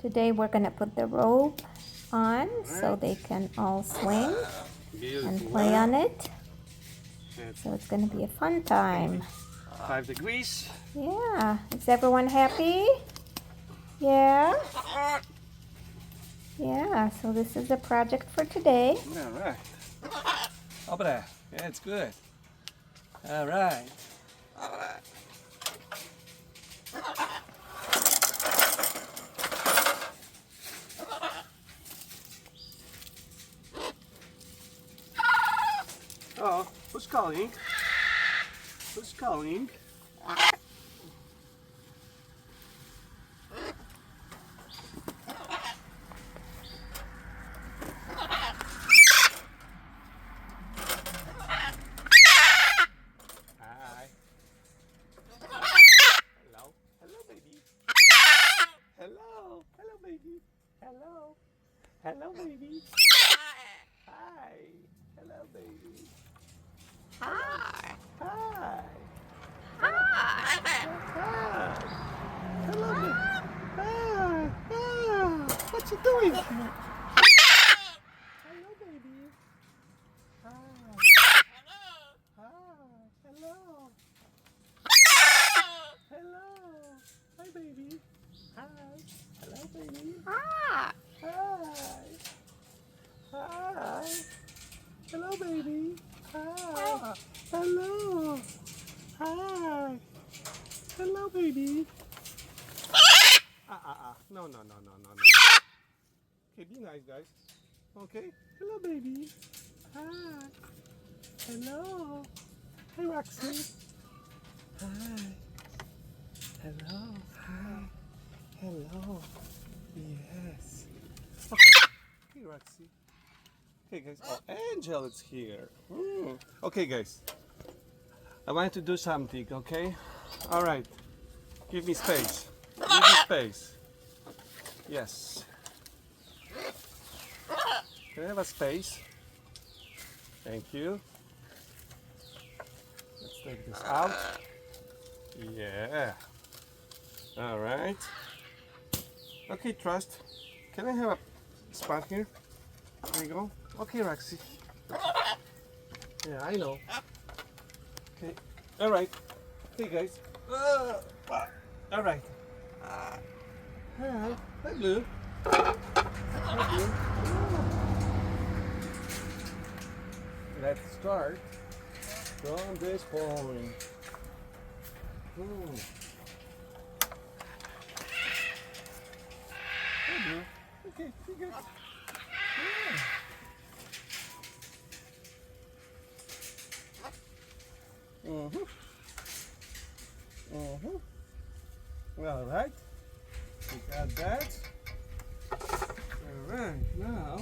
Today we're gonna put the rope on so they can all swing and play on it. So it's gonna be a fun time. 5 degrees. Yeah, is everyone happy? Yeah? Yeah, so this is the project for today. All right. Over there. Yeah, it's good. All right. All right. Oh, who's calling? Who's calling? Hi. Hello. Hello, baby. Hello. Hello, baby. Hello. Hello, baby. Hi. Hello, baby. Hi. Hi. Hi. Hello, baby. Hi. Hi. What you doing? Hello, baby. Hi. Hi. Hello. Hello. Hi, baby. Hi. Hello, baby. Hi. Hi. Hello, baby. Hi. Hello. Hi. Hello, baby. No, no, no, no, no, no. Okay, be nice, guys. Okay. Hello, baby. Hi. Hello. Hi, Roxy. Hi. Hello. Hi. Hello. Yes. Okay. Hey, Roxy. Okay, guys. Oh, Angel is here. Okay, guys. I want to do something, okay? All right. Give me space. Give me space. Yes. Can I have a space? Thank you. Let's take this out. Yeah. All right. Okay, Trust. Can I have a spot here? There you go. Okay, Roxy. Yeah, I know. Okay. All right. Okay, guys. All right. Hi. Hi, Blue. Hi, Blue. Let's start from this point. Hi, Blue. Okay, you good. Yeah. All right. We got that. All right. Now